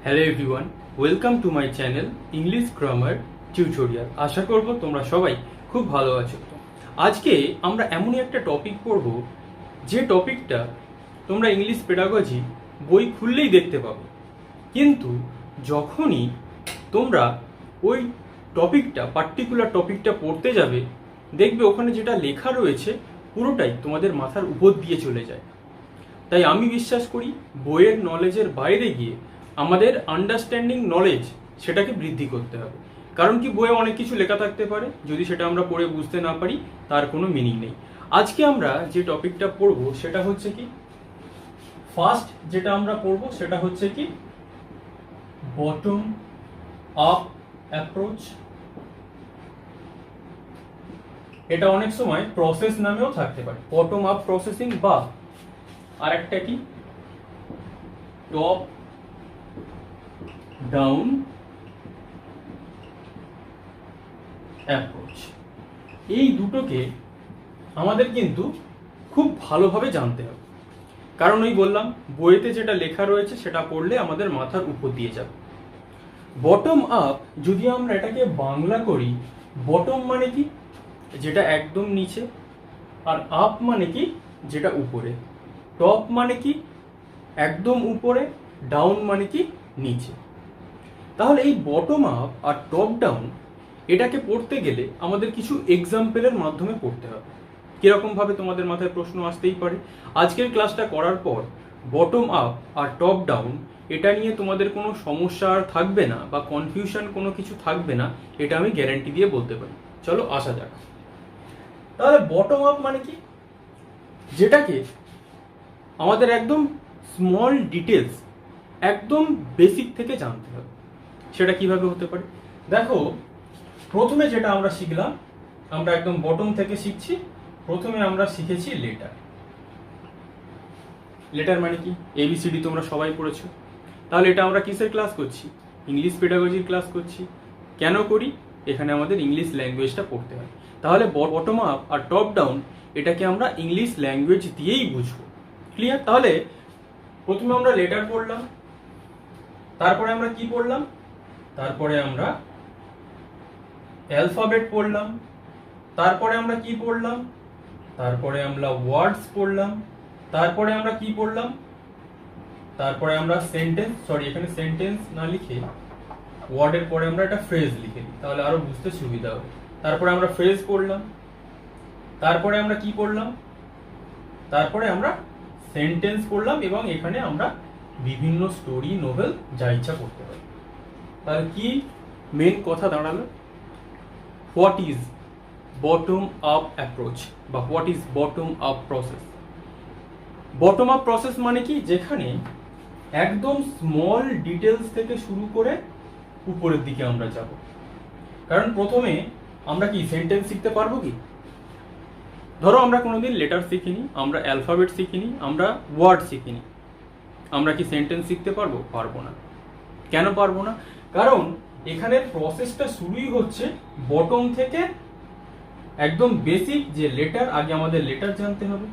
Hello everyone, welcome to my channel English grammar tutorial. আশা করব তোমরা সবাই খুব ভালো আছো। আজকে আমরা এমনই একটা টপিক পড়ব যে টপিকটা তোমরা ইংলিশ পেডাগজি বই খুললেই দেখতে পাবে, কিন্তু যখনই তোমরা ওই পার্টিকুলার টপিকটা পড়তে যাবে, দেখবে ওখানে যেটা লেখা রয়েছে পুরোটাই তোমাদের মাথার উপর দিয়ে চলে যায়। তাই আমি বিশ্বাস করি বইয়ের নলেজের বাইরে গিয়ে আমাদের আন্ডারস্ট্যান্ডিং নলেজ সেটাকে বৃদ্ধি করতে হবে। কারণ কি, বইয়ে অনেক কিছু লেখা থাকতে পারে, যদি সেটা আমরা পড়ে বুঝতে না পারি তার কোনো মিনিং নেই। আজকে আমরা যে টপিকটা পড়বো সেটা হচ্ছে কি, ফার্স্ট যেটা আমরা পড়বো সেটা হচ্ছে কি বটম আপ অ্যাপ্রোচ। এটা অনেক সময় প্রসেস নামেও থাকতে পারে, বটম আপ প্রসেসিং, বা আর একটা কি টপ ডাউন অ্যাপ্রোচ। এই দুটোকে আমাদের কিন্তু খুব ভালোভাবে জানতে হবে, কারণ ওই বললাম বইতে যেটা লেখা রয়েছে সেটা পড়লে আমাদের মাথার উপর দিয়ে যাবে। বটম আপ যদি আমরা এটাকে বাংলা করি, বটম মানে কি যেটা একদম নিচে, আর আপ মানে কি যেটা উপরে, টপ মানে কি একদম উপরে, ডাউন মানে কি নিচে। তাহলে এই বটম আপ আর টপ ডাউন এটাকে পড়তে গেলে আমাদের কিছু এক্সাম্পলের মাধ্যমে পড়তে হবে। কিরকম ভাবে তোমাদের মাথায় প্রশ্ন আসতেই পারে। আজকের ক্লাসটা করার পর বটম আপ আর টপ ডাউন এটা নিয়ে তোমাদের কোনো সমস্যা আর থাকবে না, বা কনফিউশন কোনো কিছু থাকবে না, এটা আমি গ্যারান্টি দিয়ে বলতে পারি। চলো আসা যাক। তাহলে বটম আপ মানে কি, যেটাকে আমাদের একদম স্মল ডিটেলস, একদম বেসিক থেকে জানতে হবে। সেটা কিভাবে হতে পারে? দেখো, প্রথমে যেটা আমরা শিখলাম, আমরা একদম বটম থেকে শিখছি। প্রথমে আমরা শিখেছি লেটার। লেটার মানে কি, এবিসিডি তোমরা সবাই পড়েছো। তাহলে এটা আমরা কিসের ক্লাস করছি? ইংলিশ পেডাগজির ক্লাস করছি। কেন করি? এখানে আমাদের ইংলিশ ল্যাঙ্গুয়েজটা পড়তে হয়। তাহলে বটম আপ আর টপ ডাউন এটাকে আমরা ইংলিশ ল্যাঙ্গুয়েজ দিয়েই বুঝবো। ক্লিয়ার? তাহলে প্রথমে আমরা লেটার পড়লাম, তারপরে আমরা কি পড়লাম? তারপরে আমরা অ্যালফাবেট পড়লাম, তারপরে আমরা কি পড়লাম? তারপরে আমরা ওয়ার্ডস পড়লাম, তারপরে আমরা কি পড়লাম? তারপরে আমরা সেন্টেন্স, এখানে সেন্টেন্স না লিখে ওয়ার্ডের পরে আমরা একটা ফ্রেজ লিখে দিই, তাহলে আরো বুঝতে সুবিধা হবে। তারপরে আমরা ফ্রেজ পড়লাম, তারপরে আমরা কি পড়লাম? তারপরে আমরা সেন্টেন্স পড়লাম, এবং এখানে আমরা বিভিন্ন স্টোরি, নোভেল যা ইচ্ছা করতে পারি। তাহলে কি মেন কথা দাঁড়ালো? What is bottom up approach, বা what is bottom up process? Bottom up process মানে কি, যেখানে একদম স্মল ডিটেলস থেকে শুরু করে উপরের দিকে আমরা যাব। কারণ প্রথমে আমরা কি সেন্টেন্স শিখতে পারবো কি? ধরো আমরা কোনোদিন লেটার শিখিনি, আমরা অ্যালফাবেট শিখিনি, আমরা ওয়ার্ড শিখিনি, আমরা কি সেন্টেন্স শিখতে পারবো? পারবো না। কেন পারবো না? কারণ এখানে প্রসেসটা শুরুই হচ্ছে বটম থেকে, একদম বেসিক যে লেটার, আগে আমাদের লেটার জানতে হবে,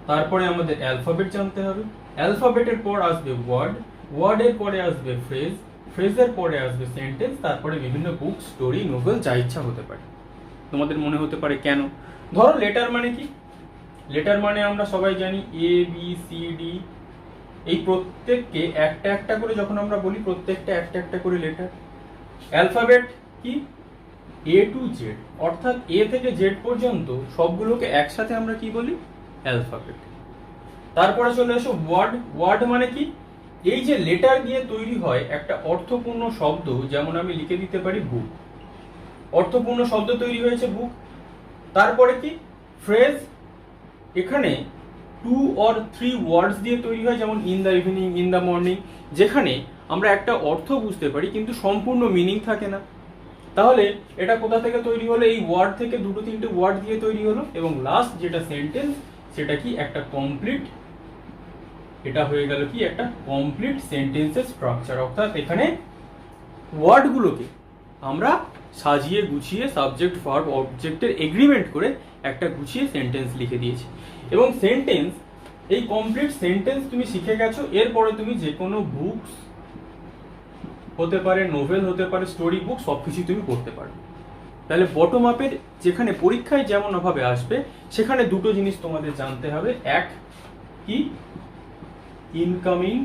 তারপরে আমাদের অ্যালফাবেট জানতে হবে, অ্যালফাবেটের পর আসবে ওয়ার্ড, ওয়ার্ডের পরে আসবে ফ্রেজ, ফ্রেজের পরে আসবে সেন্টেন্স, তারপরে বিভিন্ন বুক, স্টোরি, নোভেল যা ইচ্ছা হতে পারে। তোমাদের মনে হতে পারে কেন? ধরো লেটার মানে কি? লেটার মানে আমরা সবাই জানি এ বি সি ডি, এই প্রত্যেককে একটা একটা করে যখন আমরা বলি, প্রত্যেকটা একটা একটা করে লেটার। অ্যালফাবেট কি? এ টু জেড, অর্থাৎ এ থেকে জেড পর্যন্ত সবগুলোকে একসাথে আমরা কি বলি? অ্যালফাবেট। তারপরে চলে আসো ওয়ার্ড। ওয়ার্ড মানে কি? এই যে লেটার দিয়ে তৈরি হয় একটা অর্থপূর্ণ শব্দ, যেমন আমি লিখে দিতে পারি বুক, অর্থপূর্ণ শব্দ তৈরি হয়েছে বুক। তারপরে কি? ফ্রেজ, এখানে 2 or 3 ওয়ার্ডস দিয়ে তৈরি হয়, যেমন in the evening, in the morning, যেখানে আমরা একটা অর্থ বুঝতে পারি কিন্তু সম্পূর্ণ মিনিং থাকে না। তাহলে এটা কোথা থেকে তৈরি হলো? এই ওয়ার্ড থেকে 2-3টে ওয়ার্ড দিয়ে তৈরি হলো। এবং লাস্ট যেটা সেন্টেন্স, সেটা কি? একটা কমপ্লিট, এটা হয়ে গেল কি? একটা কমপ্লিট সেন্টেন্সের স্ট্রাকচার। অর্থাৎ এখানে ওয়ার্ডগুলোকে আমরা সাজিয়ে গুছিয়ে সাবজেক্ট, ভার্ব, অবজেক্টের এগ্রিমেন্ট করে একটা গুছিয়ে সেন্টেন্স লিখে দিয়েছি। এবং সেন্টেন্স, এই কমপ্লিট সেন্টেন্স তুমি শিখে গেছো, এরপরে তুমি যে কোনো বুকস, হতে পারে নোভেল, হতে পারে স্টোরি বুক, সব কিছুই তুমি পড়তে পারো। তাহলে বটম আপের যেখানে পরীক্ষায় যেমন ভাবে আসবে, সেখানে দুটো জিনিস তোমাদের জানতে হবে। এক কি, ইনকামিং,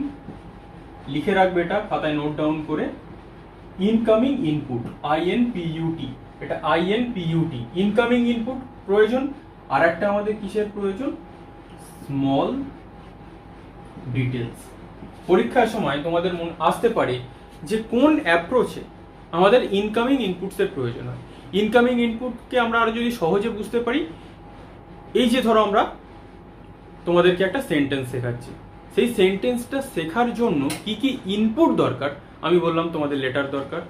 লিখে রাখবে এটা খাতায় নোট ডাউন করে, ইনকামিং ইনপুট, INPUT, এটা INPUT, ইনকামিং ইনপুট প্রয়োজন। আর একটা আমাদের কিসের প্রয়োজন, স্মল ডিটেলস। পরীক্ষার সময় তোমাদের মনে আসতে পারে যে কোন অ্যাপ্রোচে আমাদের ইনকামিং ইনপুটসের প্রয়োজন হয়। ইনকামিং ইনপুটকে আমরা আরো যদি সহজে বুঝতে পারি, এই যে ধরো আমরা তোমাদেরকে একটা সেন্টেন্স শেখাচ্ছি, সেই সেন্টেন্সটা শেখার জন্য কি কি ইনপুট দরকার, আমি বললাম তোমাদের লেটার দরকার,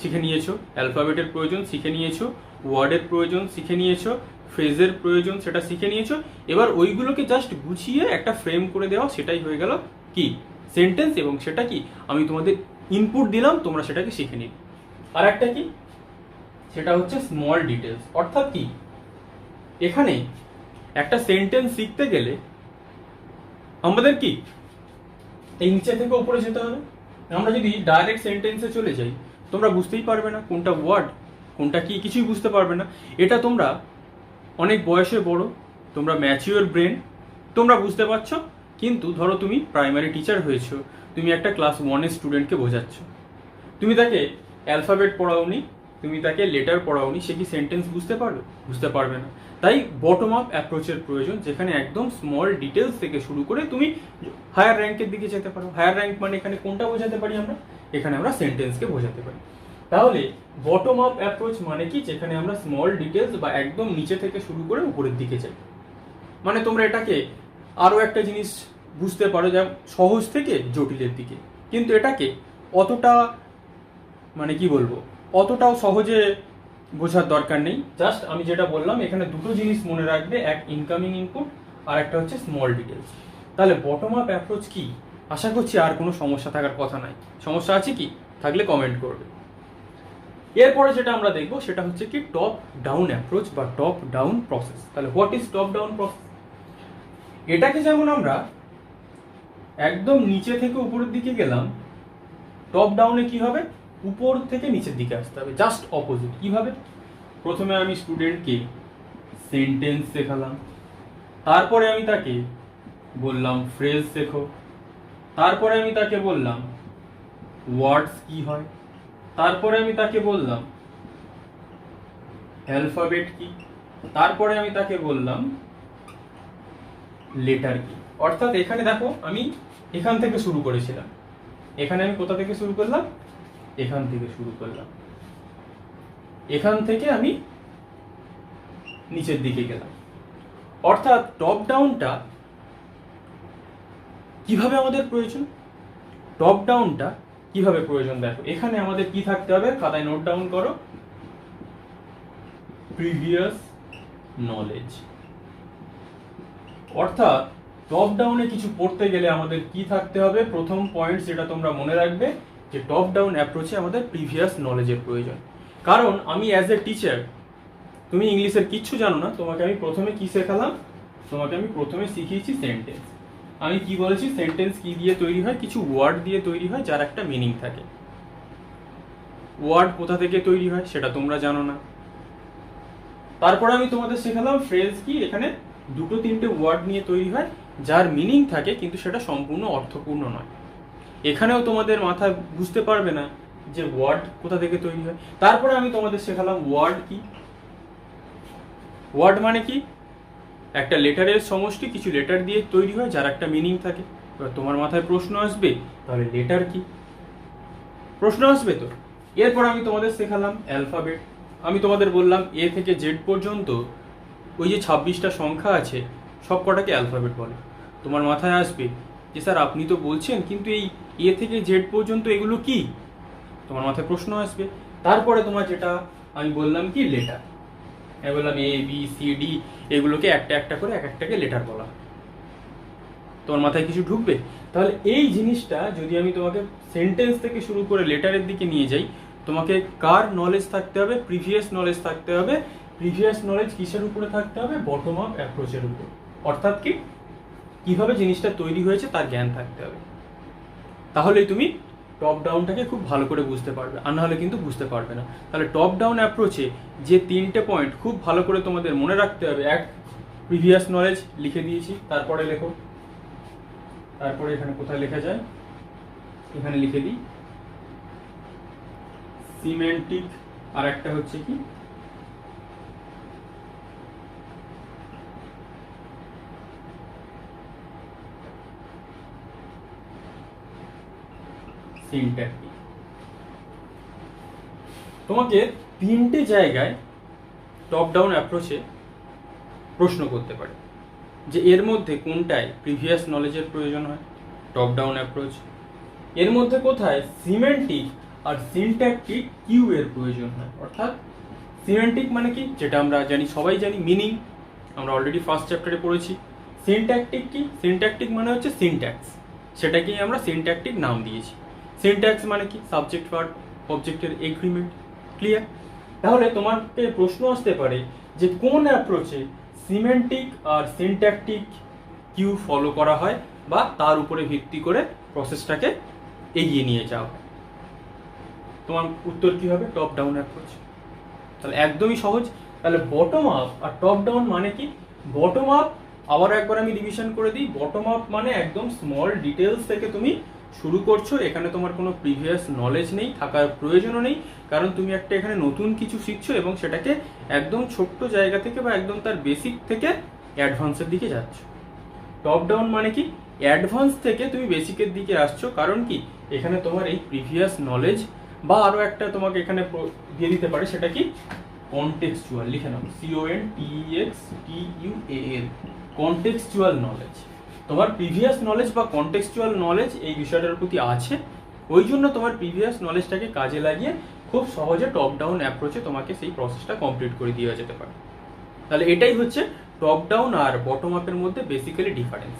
শিখে নিয়েছো, অ্যালফাবেটের প্রয়োজন শিখে নিয়েছো, ওয়ার্ডের প্রয়োজন শিখে নিয়েছো, ফ্রেজের প্রয়োজন সেটা শিখে নিয়েছো। এবার ওইগুলোকে জাস্ট গুছিয়ে একটা ফ্রেম করে দেওয়া, সেটাই হয়ে গেল কি সেন্টেন্স। এবং সেটা কি আমি তোমাদের ইনপুট দিলাম, তোমরা সেটাকে শিখে নিবে। আর একটা কি, সেটা হচ্ছে স্মল ডিটেলস। অর্থাৎ কি, এখানে একটা সেন্টেন্স শিখতে গেলে আমাদের কি এই নিচে থেকে উপরে যেতে হবে। আমরা যদি ডাইরেক্ট সেন্টেন্সে চলে যাই, তোমরা বুঝতেই পারবে না কোনটা ওয়ার্ড কোনটা কি, কিছুই বুঝতে পারবে না। এটা তোমরা অনেক বয়সে বড়, তোমরা ম্যাচিওর ব্রেন, তোমরা বুঝতে পারছো। কিন্তু ধরো তুমি প্রাইমারি টিচার হয়েছো, তুমি একটা ক্লাস 1-এর স্টুডেন্টকে বোঝাচ্ছ, তুমি তাকে অ্যালফাবেট পড়াওনি, তুমি তাকে লেটার পড়াওনি, সে কি সেন্টেন্স বুঝতে পারবে? বুঝতে পারবে না। তাই বটম আপ অ্যাপ্রোচের প্রয়োজন, যেখানে একদম স্মল ডিটেলস থেকে শুরু করে তুমি হায়ার র্যাঙ্কের দিকে যেতে পারো। হায়ার র্যাঙ্ক মানে এখানে কোনটা বোঝাতে পারি আমরা, এখানে আমরা সেন্টেন্সকে বোঝাতে পারি। তাহলে বটম আপ অ্যাপ্রোচ মানে কি, যেখানে আমরা স্মল ডিটেলস বা একদম নিচে থেকে শুরু করে উপরের দিকে যাই। মানে তোমরা এটাকে আরো একটা জিনিস বুঝতে পারো, যেমন সহজ থেকে জটিলের দিকে। কিন্তু এটাকে অতটা মানে কি বলবো, অতটাও সহজে বোঝার দরকার নেই। জাস্ট আমি যেটা বললাম, এখানে দুটো জিনিস মনে রাখবে, এক ইনকামিং ইনপুট আর একটা হচ্ছে স্মল ডিটেলস। তাহলে বটম আপ অ্যাপ্রোচ কি, আশা করছি আর কোনো সমস্যা থাকার কথা নাই। সমস্যা আছে কি, থাকলে কমেন্ট করবে। এরপরে যেটা আমরা দেখবো সেটা হচ্ছে কি টপ ডাউন অ্যাপ্রোচ বা টপ ডাউন প্রসেস। তাহলে what is top down process? এটাকে যেমন আমরা একদম নিচে থেকে উপরের দিকে গেলাম, টপ ডাউনে কি হবে, উপর থেকে নিচের দিকে আসতে হবে, জাস্ট অপোজিট। কিভাবে? প্রথমে আমি স্টুডেন্টকে সেন্টেন্স শেখালাম, তারপরে আমি তাকে বললাম ফ্রেজ শেখো, তারপরে আমি তাকে বললাম ওয়ার্ডস কি হয়, তারপরে আমি তাকে বললাম অ্যালফাবেট কি, তারপরে আমি তাকে বললাম লেটার কি। অর্থাৎ এখানে দেখো আমি এখান থেকে শুরু করেছিলাম, এখানে আমি কোথা থেকে শুরু করলাম, এখান থেকে শুরু করলাম, এখান থেকে আমি নিচের দিকে গেলাম। অর্থাৎ টপ ডাউনটা কিভাবে আমাদের প্রয়োজন, টপ ডাউনটা কিভাবে প্রয়োজন দেখো। এখানে আমাদের কি থাকতে হবে, খাতায় নোট ডাউন করো, প্রিভিয়াস নলেজ। অর্থাৎ টপ ডাউনে কিছু পড়তে গেলে আমাদের কি থাকতে হবে, প্রথম পয়েন্ট যেটা তোমরা মনে রাখবে, যে টপ ডাউন অ্যাপ্রোচে আমাদের প্রিভিয়াস নলেজের প্রয়োজন। কারণ আমি অ্যাজ এ টিচার, তুমি ইংলিশের কিচ্ছু জানো না, তোমাকে আমি প্রথমে কি শেখালাম, তোমাকে আমি প্রথমে শিখিয়েছি সেন্টেন্স। আমি কি বলেছি, সেন্টেন্স কি দিয়ে তৈরি হয়, কিছু ওয়ার্ড দিয়ে তৈরি হয় যার একটা মিনিং থাকে। ওয়ার্ড কোথা থেকে তৈরি হয় সেটা তোমরা জানো না। তারপরে আমি তোমাদের শেখালাম ফ্রেজ কি, এখানে দুটো তিনটে ওয়ার্ড নিয়ে তৈরি হয় যার মিনিং থাকে, কিন্তু সেটা সম্পূর্ণ অর্থপূর্ণ নয়। এখানেও তোমাদের মাথায় বুঝতে পারবে না যে ওয়ার্ড কোথা থেকে তৈরি হয়। তারপরে আমি তোমাদের শেখালাম ওয়ার্ড কি। ওয়ার্ড মানে কি, একটা লেটারের সমষ্টি, কিছু লেটার দিয়ে তৈরি হয় যার একটা মিনিং থাকে। এবার তোমার মাথায় প্রশ্ন আসবে, তাহলে লেটার কি, প্রশ্ন আসবে তো। এরপর আমি তোমাদের শেখালাম অ্যালফাবেট। আমি তোমাদের বললাম এ থেকে জেড পর্যন্ত ওই যে 26টা সংখ্যা আছে, সব কটাকে অ্যালফাবেট বলে। তোমার মাথায় আসবে যে স্যার আপনি তো বলছেন, কিন্তু এই এ থেকে জেড পর্যন্ত এগুলো কি, তোমার মাথায় প্রশ্ন আসবে। তারপরে তোমার যেটা আমি বললাম কি লেটার, আমি বললাম এ বি সি ডি, এগুলোকে একটা একটা করে এক একটাকে লেটার বলা হয়। তোমার মাথায় কিছু ঢুকবে? তাহলে এই জিনিসটা যদি আমি তোমাকে সেন্টেন্স থেকে শুরু করে লেটারের দিকে নিয়ে যাই, তোমাকে কার নলেজ থাকতে হবে, প্রিভিয়াস নলেজ থাকতে হবে। প্রিভিয়াস নলেজ কিসের উপরে থাকতে হবে, বটম আপ অ্যাপ্রোচের উপর। অর্থাৎ কি, কিভাবে জিনিসটা তৈরি হয়েছে তার জ্ঞান থাকতে হবে। তাহলেই তুমি টপ ডাউনটাকে খুব ভালো করে বুঝতে পারবে, আর নাহলে কিন্তু বুঝতে পারবে না। তাহলে টপ ডাউন অ্যাপ্রোচে যে 3টে পয়েন্ট খুব ভালো করে তোমাদের মনে রাখতে হবে। এক, প্রিভিয়াস নলেজ লিখে দিয়েছি, তারপরে লেখো, তারপরে এখানে কোথায় লেখা যায়, এখানে লিখে দিই সিমেন্টিক, আর একটা হচ্ছে কি সিনট্যাকটিক। তোমাকে 3টে জায়গায় টপ ডাউন অ্যাপ্রোচে প্রশ্ন করতে পারে যে এর মধ্যে কোনটায় প্রিভিয়াস নলেজের প্রয়োজন হয়, টপ ডাউন অ্যাপ্রোচ, এর মধ্যে কোথায় সিমেন্টিক আর সিনট্যাকটিক কিউ এর প্রয়োজন হয়। অর্থাৎ সিমেন্টিক মানে কি, যেটা আমরা জানি, সবাই জানি, মিনিং, আমরা অলরেডি ফার্স্ট চ্যাপ্টারে পড়েছি। সিনট্যাকটিক কি, সিনট্যাকটিক মানে হচ্ছে সিনট্যাক্স, সেটাকেই আমরা সিনট্যাকটিক নাম দিয়েছি। সিনট্যাক্স মানে কি, সাবজেক্ট ভার্ব অবজেক্টের এগ্রিমেন্ট। ক্লিয়ার? তাহলে তোমাকে প্রশ্ন আসতে পারে যে কোন অ্যাপ্রোচে সিমেন্টিক আর সিনট্যাকটিক কিউ ফলো করা হয় বা তার উপরে ভিত্তি করে প্রসেসটাকে এগিয়ে নিয়ে যাওয়া হয়। তোমার উত্তর কি হবে? Top down approach. তাহলে একদমই সহজ। তাহলে বটম আপ আর টপ ডাউন মানে কি? বটম আপ, আবার একবার আমি রিভিশন করে দিই, বটম আপ মানে একদম স্মল ডিটেলস থেকে তুমি শুরু করছো, এখানে তোমার কোনো প্রিভিয়াস নলেজ নেই, থাকার প্রয়োজনও নেই, কারণ তুমি একটা এখানে নতুন কিছু শিখছো এবং সেটাকে একদম ছোট্ট জায়গা থেকে বা একদম তার বেসিক থেকে অ্যাডভান্সের দিকে যাচ্ছ। টপ ডাউন মানে কি? অ্যাডভান্স থেকে তুমি বেসিকের দিকে আসছো, কারণ কি এখানে তোমার এই প্রিভিয়াস নলেজ বা আরো একটা তোমাকে এখানে দিয়ে দিতে পারে, সেটা কি কনটেক্সচুয়াল, লিখে নাও, CONTEXTUAL, কনটেক্সচুয়াল নলেজ। তোমার প্রিভিয়াস নলেজ বা কনটেক্সচুয়াল নলেজ এই বিষয়টার প্রতি আছে, ওই জন্য তোমার প্রিভিয়াস নলেজটাকে কাজে লাগিয়ে খুব সহজে টপ ডাউন অ্যাপ্রোচে তোমাকে সেই প্রসেসটা কমপ্লিট করে দেওয়া যেতে পারে। তাহলে এটাই হচ্ছে টপ ডাউন আর বটম আপের মধ্যে বেসিক্যালি ডিফারেন্স।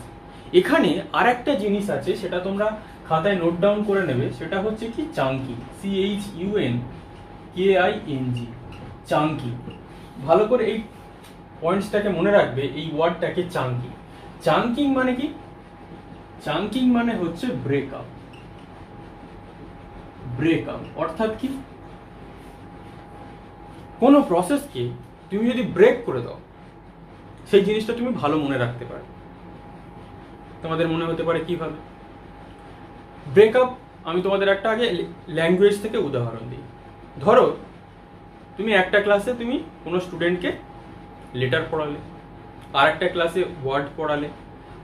এখানে আর একটা জিনিস আছে, সেটা তোমরা খাতায় নোট ডাউন করে নেবে, সেটা হচ্ছে কি চাঙ্কিং, CHUNKING, চাঙ্কিং। ভালো করে এই পয়েন্টসটাকে মনে রাখবে, এই ওয়ার্ডটাকে চাঙ্কিং। চাঙ্কিং মানে কি? চাঙ্কিং মানে হচ্ছে ব্রেকআপ। ব্রেকআপ অর্থাৎ কি, কোনো প্রসেসকে তুমি যদি ব্রেক করে দাও, সেই জিনিসটা তুমি ভালো মনে রাখতে পারো। তোমাদের মনে হতে পারে কিভাবে ব্রেকআপ, আমি তোমাদের একটা আগে ল্যাঙ্গুয়েজ থেকে উদাহরণ দিই। ধরো তুমি একটা ক্লাসে তুমি কোনো স্টুডেন্টকে লেটার পড়ালে, আর একটা ক্লাসে ওয়ার্ড পড়ালে,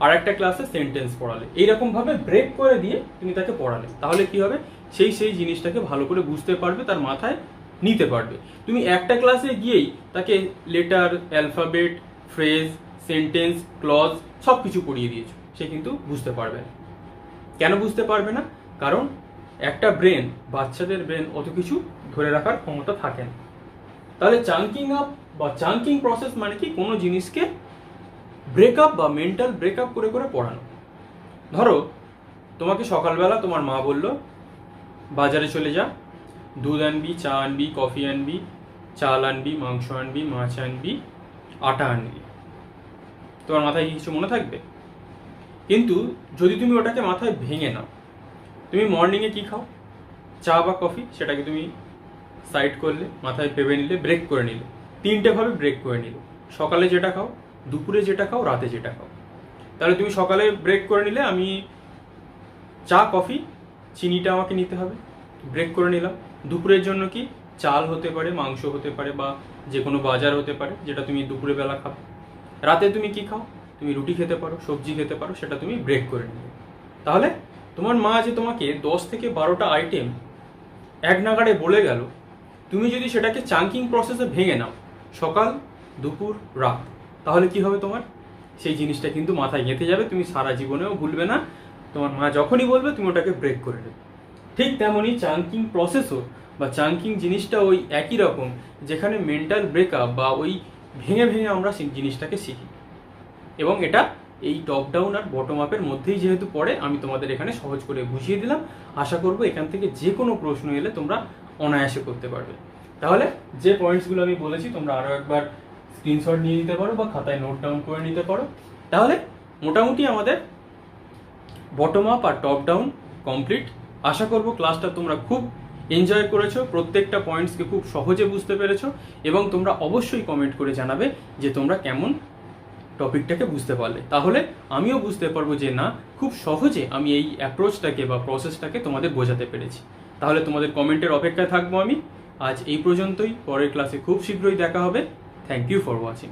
আর একটা ক্লাসে সেন্টেন্স পড়ালে, এইরকম ভাবে ব্রেক করে দিয়ে তুমি তাকে পড়ালে, তাহলে কি হবে, সেই জিনিসটাকে ভালো করে বুঝতে পারবে, তার মাথায় নিতে পারবে। তুমি একটা ক্লাসে গিয়েই তাকে letter, alphabet, phrase, sentence, clause সব কিছু পড়িয়ে দিয়েছো, সে কিন্তু বুঝতে পারবে না। কেন বুঝতে পারবে না? কারণ একটা ব্রেন, বাচ্চাদের ব্রেন অত কিছু ধরে রাখার ক্ষমতা থাকে না। তাহলে চাঙ্কিং আপ বা চাঙ্কিং প্রসেস মানে কি, কোনো জিনিসকে ব্রেকআপ বা মেন্টাল ব্রেকআপ করে করে পড়ানো। ধরো তোমাকে সকালবেলা তোমার মা বলল বাজারে চলে যা, দুধ আনবি, চা আনবি, কফি আনবি, চাল আনবি, মাংস আনবি, মাছ আনবি, আটা আনবি। তোমার মাথায় কিছু মনে থাকবে? কিন্তু যদি তুমি ওটাকে মাথায় ভেঙে নাও, তুমি মর্নিংয়ে কি খাও, চা বা কফি, সেটাকে তুমি সাইড করলে, মাথায় ভেবে নিলে, ব্রেক করে নিলে, 3টে ভাবে ব্রেক করে নিলে, সকালে যেটা খাও, দুপুরে যেটা খাও, রাতে যেটা খাও। তাহলে তুমি সকালে ব্রেক করে নিলে, আমি চা, কফি, চিনিটা আমাকে নিতে হবে, ব্রেক করে নিলাম। দুপুরের জন্য কি, চাল হতে পারে, মাংস হতে পারে, বা যে কোনো বাজার হতে পারে, যেটা তুমি দুপুরে বেলা খাবে। রাতে তুমি কি খাও, তুমি রুটি খেতে পারো, সবজি খেতে পারো, সেটা তুমি ব্রেক করে নিলে। তাহলে তোমার মা যে তোমাকে 10 থেকে 12টা আইটেম এক নাগাড়ে বলে গেল, তুমি যদি সেটাকে চাঙ্কিং প্রসেসে ভেঙে নাও, সকাল, দুপুর, রাত, তাহলে কি হবে, তোমার সেই জিনিসটা কিন্তু মাথায় গেঁথে যাবে, তুমি সারা জীবনেও ভুলবে না। তোমার মা যখনই বলবে তুমি ওটাকে ব্রেক করে দেবে। ঠিক তেমনই চাঙ্কিং প্রসেসও বা চাঙ্কিং জিনিসটা ওই একই রকম, যেখানে মেন্টাল ব্রেকআপ বা ওই ভেঙে ভেঙে আমরা সেই জিনিসটাকে শিখি। এবং এটা এই টপ ডাউন আর বটম আপের মধ্যেই যেহেতু পড়ে, আমি তোমাদের এখানে সহজ করে বুঝিয়ে দিলাম। আশা করবো এখান থেকে যে কোনো প্রশ্ন এলে তোমরা অনায়াসে করতে পারবে। তাহলে যে পয়েন্টসগুলো আমি বলেছি তোমরা আরও একবার স্ক্রিনশট নিয়ে নিতে পারো বা খাতায় নোট ডাউন করে নিতে পারো। তাহলে মোটামুটি আমাদের বটম আপ আর টপ ডাউন কমপ্লিট। আশা করব ক্লাসটা তোমরা খুব এনজয় করেছো, প্রত্যেকটা পয়েন্টসকে খুব সহজে বুঝতে পেরেছো এবং তোমরা অবশ্যই কমেন্ট করে জানাবে যে তোমরা কেমন টপিকটাকে বুঝতে পারলে। তাহলে আমিও বুঝতে পারবো যে না, খুব সহজে আমি এই অ্যাপ্রোচটাকে বা প্রসেসটাকে তোমাদের বোঝাতে পেরেছি। তাহলে তোমাদের কমেন্টের অপেক্ষায় থাকবো আমি। আজ এই পর্যন্তই, পরের ক্লাসে খুব শীঘ্রই দেখা হবে। Thank you for watching.